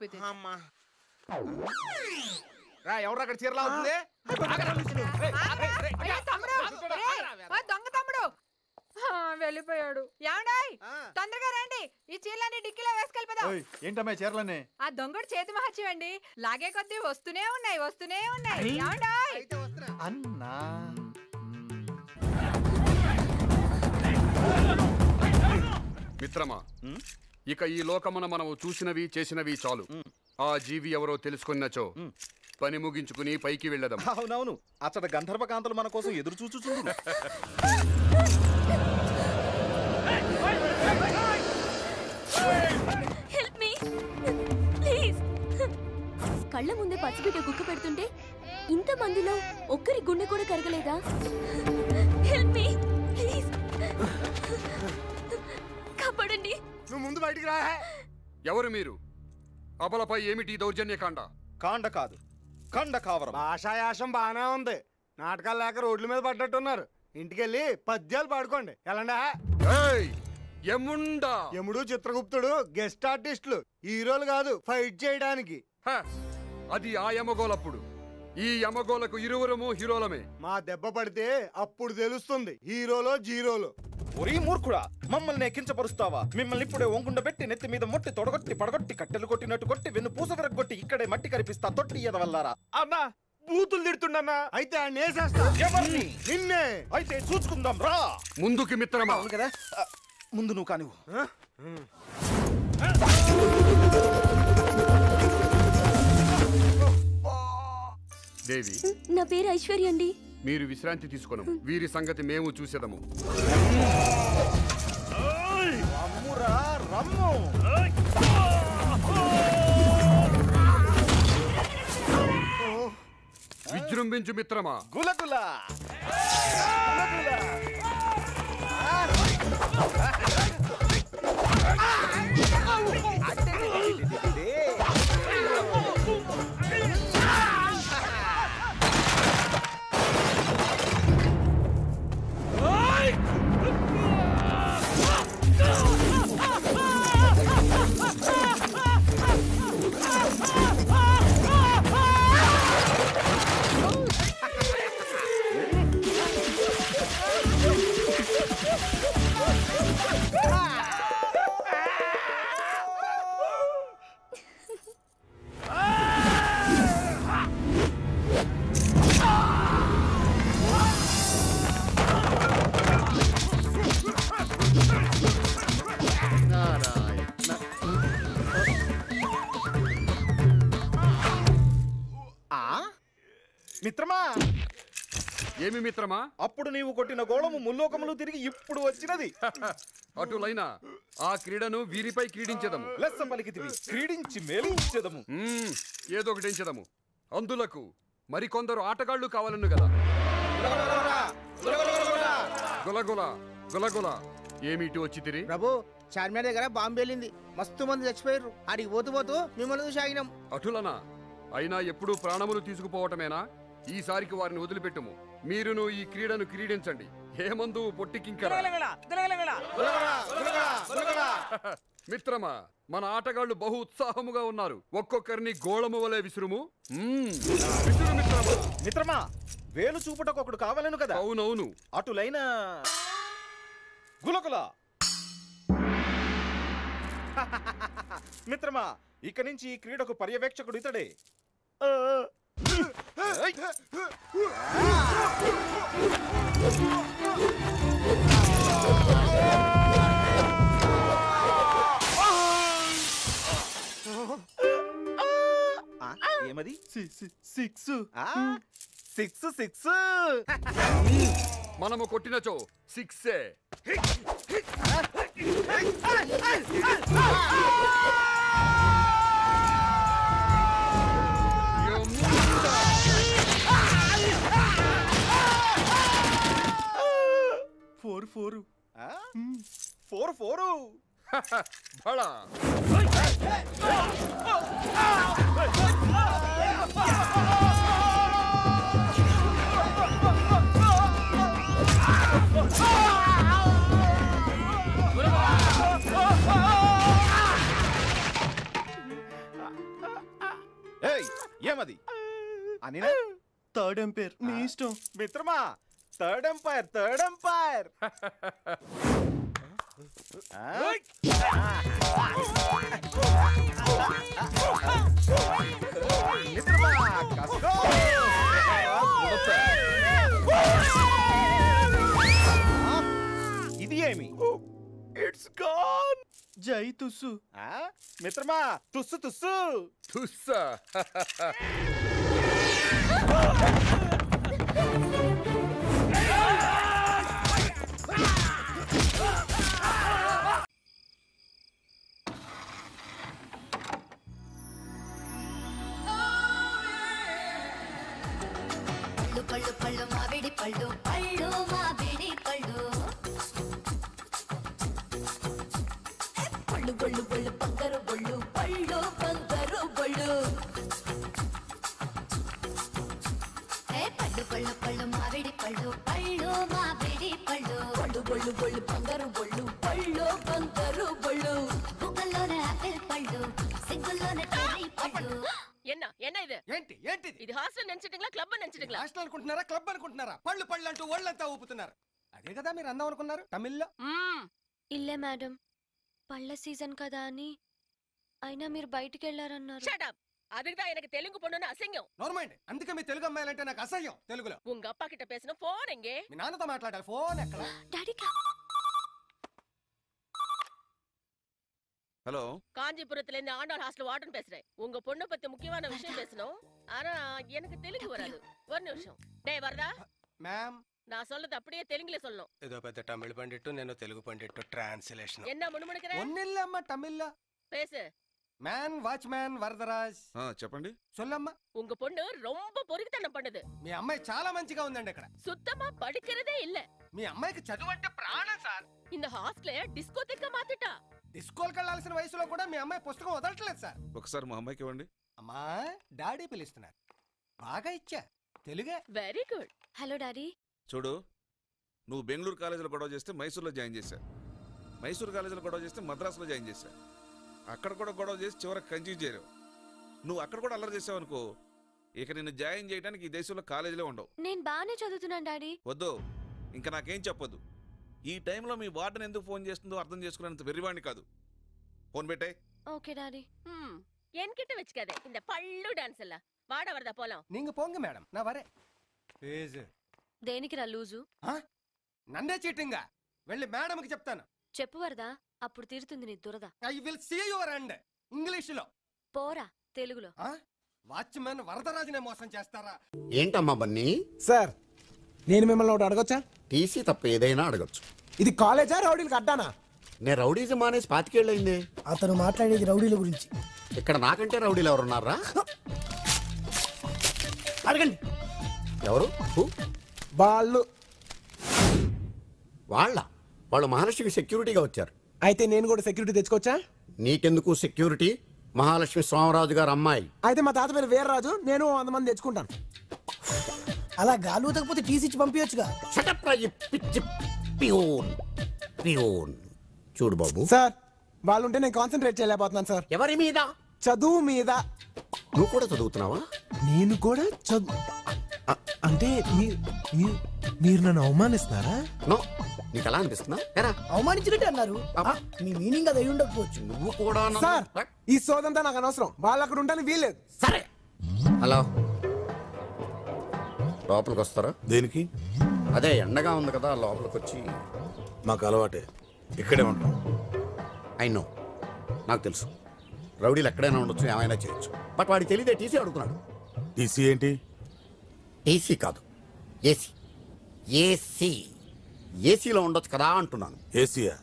చూపితే ఎవరు అక్కడ చీరలా అవుతుంది దొంగ తమ్ముడు వెళ్ళిపోయాడు. ఏమండాయ్ తొందరగా రండి, ఈ చీరలన్నీ డిక్కీలో వేసుకెళ్ళిపోదాం. ఏంటమ్మా చీరలన్నీ? ఆ దొంగడు చేతి మహత్యం అండి, లాగే కొద్దీ వస్తూనే ఉన్నాయి. ఏమండాయ్ అన్నా మిత్రమా, ఇక ఈ లోకమున మనము చూసినవి చేసినవి చాలు. ఆ జీవి ఎవరో తెలుసుకున్నచో పని ముగించుకుని పైకి వెళ్ళదాం. అవునవును, అచ్చట గంధర్వకాంతలు మన కోసం ఎదురు చూచుచుండు. కళ్ళ ముందే పచ్చిబిడ్డ గుక్క పెడుతుంటే ఇంత మందిలో ఒక్కరి గుండె కూడా కరగలేదా? కాపాడండి. నువ్వు ముందు బయటికి రా. ఎవరు మీరు? అబలపై ఏమిటి దౌర్జన్యకాండ? కాండ కాదు, కండ కావరం. భాషాయాసం బానే ఉంది. నాటకాలు లేక రోడ్ల మీద పడ్డట్టున్నారు. ఇంటికెళ్ళి పద్యాలు పాడుకోండి. ఎలాండా యముడు చిత్రగుప్తుడు గెస్ట్ ఆర్టిస్టులు, హీరోలు కాదు ఫైట్ చేయడానికి. అది ఆ యమగోలప్పుడు. ఈ యమగోలకు ఇరువురము హీరోలమే. మా దెబ్బ పడితే అప్పుడు తెలుస్తుంది హీరోలో జీరోలో. ఒరీ మూర్ఖుడా, మమ్మల్ని కించపరుస్తావా? మిమ్మల్ని ఇప్పుడే ఒంగుండ పెట్టి నెత్తి మీద మొట్టి తొడగొట్టి పడగొట్టి కట్టెలు కొట్టినట్టు కొట్టి వెన్ను పూస విరగొట్టి ఇక్కడే మట్టి కరిపిస్తా. తొట్టి ఎదవల్లారా. అన్నా బూతులు తిడుతుండన్నా. అయితే ఆయన వేసేస్తా. ఎవరిని? నిన్నే. అయితే చూసుకుందాం రా. ముందుకి మిత్రమా. అవును కదా, ముందు నువ్వు కానివ్వు. దేవి, నా పేరు ఐశ్వర్య అండి. మీరు విశ్రాంతి తీసుకున్నాం. వీరి సంగతి మేము చూసేదము. విజృంభించు మిత్రమా. గులగుల మిత్రమా. ఏమి మిత్రమా? అప్పుడు నీవు కొట్టిన గోళము ముల్లోకములు తిరిగి ఇప్పుడు వచ్చినది. అటులైనా ఆ క్రీడను వీరిపై క్రీడించదము. లెస్స పలికితివి, క్రీడించి మేలించెదము. ఏదో ఒకటించదము. అందులకు మరికొందరు ఆటగాళ్లు కావాలను కదా. గులగుల గులగుల ఏమిటి వచ్చి తిరిగి? ప్రభు, చార్మినార్ దగ్గర బాంబు వెళ్ళింది. మస్తు మంది చచ్చిపోయారు. ఆడికి పోతూ మిమ్మల్ని చూసి ఆగినాం. అటులనా? అయినా ఎప్పుడూ ప్రాణములు తీసుకుపోవటమేనా? ఈసారికి వారిని వదిలిపెట్టుము. మీరును ఈ క్రీడను క్రీడించండి. హేమందు పొట్టికింకర. మిత్రమా, మన ఆటగాళ్లు బహు ఉత్సాహముగా ఉన్నారు. ఒక్కొక్కరిని గోళము వలె విసురుము. విసురు మిత్రమా. మిత్రమా, వేలు చూపుటకు ఒకడు కావాలను కదా. అవునవును. అటులైన గులగుల. మిత్రమా, ఇక నుంచి ఈ క్రీడకు పర్యవేక్షకుడు ఇతడే. ఏమది? సిక్స్. మనము కొట్టినచో సిక్సే. ఫోర్ బడా. ఏమది అని థర్డ్ ఎంపైర్ మీ ఇష్టం మిత్రమా. థర్డ్ ఎంపైర్ మిత్రమా కసుకో. ఇది ఏమి? It's gone. జై తుస్సు. మిత్రమా తుస్సు తుస్సు తుస్సా. పళ్ళు పళ్ళు మామిడి పళ్ళు పళ్ళు మామిడి పళ్ళు పళ్ళు బళ్ళు బళ్ళు బంగారు బళ్ళు పళ్ళు బంగారు బళ్ళు పళ్ళు పళ్ళు పళ్ళు మామిడి పళ్ళు పళ్ళు మామిడి పళ్ళు పళ్ళు బళ్ళు బళ్ళు బంగారు బళ్ళు పళ్ళు బంగారు బళ్ళు బుగ్గల్లోనే ఆపిల్ పళ్ళు సిగ్గుల్లోనే చెర్రీ పళ్ళు. என்ன இது ఏంటి ఏంటిది? ఇది హాస్టల్ నెంచటింగ్లా క్లబ్ నెంచటింగ్లా? హాస్టల్ అనుకుంటున్నారా క్లబ్ అనుకుంటున్నారా? పళ్ళు పళ్ళు అంటూ ఒళ్ళంతా ఊపుతున్నారు. అదే కదా మీరు అందం అనుకున్నారు తమిళ్లో. ఇల్లే మేడం, పళ్ళ సీజన్ కదా అని. అయినా మీరు బయటికి వెళ్ళారన్నారు. Shut up. அதுக்குதான் எனக்கு தெலுங்கு பொண்ணுன்னு அசிங்கம். నార్మల్. అందుకే మీ తెలుగు అమ్మాయిలంటే నాకు అసహ్యం. తెలుగులో உங்க அப்பா கிட்ட பேசின போன் எங்கே? మీ నాన్నతో మాట్లాడాలి. ఫోన్ ఎక్కడ? డాడీ హలో, காஞ்சிபுரத்துல இருந்து ஆண்டாள் ஹாஸ்டல் வார்டன் பேசுறேன். உங்க பொண்ணு பத்தி முக்கியமான விஷயம் பேசணும். ஆனா எனக்கு தெலுங்கு வராது. ஒரு நிமிஷம். டேய் வரதா, మ్యామ్ நான் சொல்றது அப்படியே தெலுங்குல சொல்லணும். ఏదో పెద్ద తమిళ పండిట్టు నేను తెలుగు పండిట్టు ట్రాన్స్లేషన్. என்ன முணுமுணுக்குற? ఒన్నిల్లమ్మ తమిళ్లో பேசு. Man watchman Varadaraj. చెప్పండి. సొల్లమ్మ. உங்க பொண்ணு ரொம்ப பொறுக்கித்தனம் பண்ணுது. మీ అమ్మాయి చాలా మంచిగా ఉందండి ఇక్కడ. சுத்தமா படிக்கிறதே இல்ல. మీ అమ్మాయికి చదువు అంటే ప్రాణం సార్. இந்த ஹாஸ்டலே డిస్కోథెక్క మాతిటా. డిస్కోల్కి వెళ్ళాల్సిన వయసులో కూడా మీ అమ్మాయి పుస్తకం వదలట్లేదు సార్. ఒకసారి మా అమ్మాయికి ఇవ్వండి. అమ్మా డాడీ పిలుస్తున్నారు. బాగా ఇచ్చా తెలుగే. Very good. Hello daddy. చూడు, నువ్వు బెంగళూరు కాలేజీలో గొడవ చేస్తే మైసూర్లో జాయిన్ చేశా. మైసూరు కాలేజీలో గొడవ చేస్తే మద్రాసులో జాయిన్ చేశా. అక్కడ కూడా గొడవ చేసి చివరికి కన్ఫ్యూజ్ చేయరు. నువ్వు అక్కడ కూడా అల్లరి చేసావు అనుకో, ఇక నిన్ను జాయిన్ చేయడానికి ఈ దేశంలో కాలేజీలో ఉండవు. నేను బాగానే చదువుతున్నాను డాడీ. వద్దు, ఇంకా నాకేం చెప్పొద్దు. ఈ టైంలో మీ వార్డెన్ ఎందుకు ఫోన్ చేస్తుందో అర్థం చేసుకునేంత వెర్రివాణ్ణి కాదు. ఫోన్ పెట్టే. Okay daddy. என்கிட்ட வச்சுக்காதே இந்த பள்ளு டான்ஸ் எல்லாம். வாட வரதா போலாம். நீங்க போங்க மேடம், நான் வரேன். ప్లీజ్. దేనికి రా లూజు? నన్నే చీటింగ్. వెళ్ళి మేడంకి చెప్తాను. చెప్పు వరదా, అప్పుడు తీరుతుంది నీ దురద. I will see your end. ఇంగ్లీషులో పోరా తెలుగులో. వాచ్మెన్ వరదరాజునే మోసం చేస్తారా? ఏంటమ్మా బన్నీ? సార్ నేను మిమ్మల్ని ఒకటి అడగొచ్చా? టీసీ తప్ప ఏదైనా అడగచ్చు. ఇది కాలేజా రౌడీలకు అడ్డానా? నేను రౌడీజం మానేసి 25 ఏళ్ళైంది. అతను మాట్లాడేది రౌడీల గురించి. ఇక్కడ నాకంటే రౌడీలు ఎవరున్నారా? అడగండి. ఎవరు? వాళ్ళు. వాళ్ళు మహాలక్ష్మికి సెక్యూరిటీగా వచ్చారు. అయితే నేను కూడా సెక్యూరిటీ తెచ్చుకోవచ్చా? నీకెందుకు సెక్యూరిటీ? మహాలక్ష్మి స్వామరాజు గారు అమ్మాయి. అయితే మా తాత పేరు వీర్రాజు, నేను 100 మంది తెచ్చుకుంటాను. అలా గాలు తగ్గపోతే టీసీ ఇచ్చి పంపించచ్చుగా. చూడు బాబు సార్, వాళ్ళు ఉంటే నేను కాన్సన్ట్రేట్ చేయలేకపోతున్నాను సార్. ఎవరి మీద? చదువు మీద. నువ్వు కూడా చదువుతున్నావా? నేను కూడా అంటే మీరు నన్ను అవమానిస్తున్నారా? నీకు ఎలా అనిపిస్తున్నా? అవమానించినట్టే అన్నారు. మీ మీనింగ్ అది అయి ఉండకపోవచ్చు. నువ్వు కూడా. సార్, ఈ సోదంతా నాకు అనవసరం. వాళ్ళు అక్కడ ఉంటాను వీల్లేదు. సరే, హలో, లోపలికి వస్తారా? దేనికి? అదే ఎండగా ఉంది కదా, లోపలికి వచ్చి. మాకు అలవాటే, ఇక్కడే ఉంటాం. నో, నాకు తెలుసు రౌడీలు ఎక్కడైనా ఉండొచ్చు, ఏమైనా చేయొచ్చు. బట్ వాడికి తెలియదే టీసీ అడుగుతున్నాడు. టీసీ ఏంటి? టీసీ కాదు, ఏసీ. ఏసీలో ఉండొచ్చు కదా అంటున్నాను. ఏసీయా?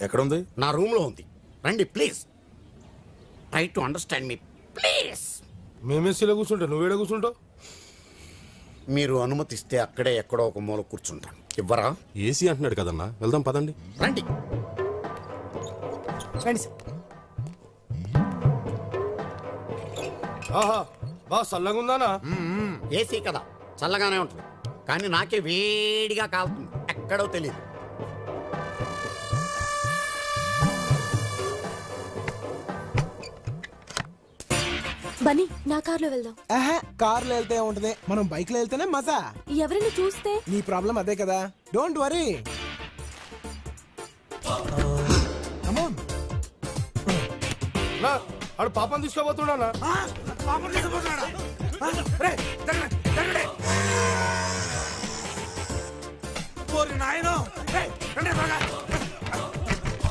ఎక్కడుంది? నా రూమ్లో ఉంది. రండి please. Try to understand me please. మేమేసీలో కూర్చుంటా, నువ్వేడ కూర్చుంటావు? మీరు అనుమతిస్తే అక్కడే ఎక్కడో ఒక మూల కూర్చుంటాను. ఇవ్వరా? ఏసీ అంటున్నాడు కదన్నా, వెళ్దాం పదండి. రండి. ఆహా, బా చల్లగా ఉందానా? ఏసీ కదా, చల్లగానే ఉంటుంది. కానీ నాకే వేడిగా కాలుతుంది, ఎక్కడో తెలియదు. బన్నీ నా కార్లో వెళ్దాం. కార్లో వెళ్తే ఉంటది, మనం బైక్ లో వెళ్తేనే మజా. ఎవరైనా చూస్తే నీ ప్రాబ్లం అదే కదా, డోంట్ వరీ. ఆడు పాపం తీసుకోబోతున్నా.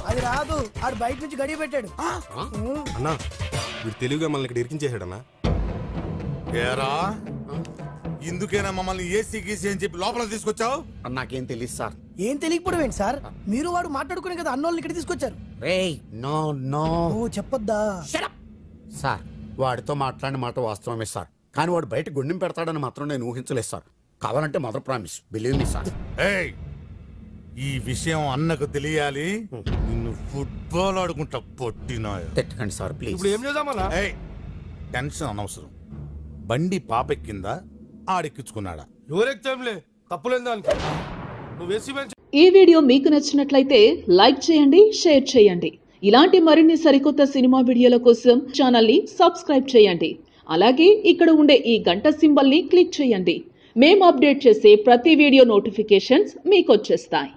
అది రాదు, ఆడు బయట నుంచి గడియ పెట్టాడు. అన్నా వీడు తెలివిగా మనల్ని ఇక్కడ ఇరికించేసాడన్నా. ఏరా ఇందుకేనా మమ్మల్ని ఏసీ గీసీ అని చెప్పి లోపల తీసుకొచ్చావు? నాకేం తెలియదు సార్. ఏం తెలియకపోవడం ఏంటి సార్, మీరు వాడు మాట్లాడుకునే కదా అన్నోళ్ళని ఇక్కడ తీసుకొచ్చారు. నో నో చెప్పొద్దా సార్. వాడితో మాట్లాడిన మాట వాస్తవమే సార్, కానీ వాడు బయట గుండెం పెడతాడని మాత్రం నేను ఊహించలేదు సార్. కావాలంటే mother promise, believe me sir. ఈ విషయం అన్నకు తెలియాలి. నిన్ను ఫుట్బాల్ ఆడుకుంటా పొట్టినా. తిట్టకండి సార్ ప్లీజ్. ఇప్పుడు ఏం చేద్దామన్నా? టెన్షన్ అనవసరం. బండి పాపెక్కిందా ఆడెక్కించుకున్నాడా? ఎవరెక్తాంలే, తప్పులేదు దానికి. నువ్వు వేసి ఈ వీడియో మీకు నచ్చినట్లయితే లైక్ చేయండి, షేర్ చేయండి. ఇలాంటి మరిన్ని సరికొత్త సినిమా వీడియోల కోసం ఛానల్ ని సబ్స్క్రైబ్ చేయండి. అలాగే ఇక్కడ ఉండే ఈ గంట సింబల్ ని క్లిక్ చేయండి. మేము అప్డేట్ చేసే ప్రతి వీడియో నోటిఫికేషన్స్ మీకు వచ్చేస్తాయి.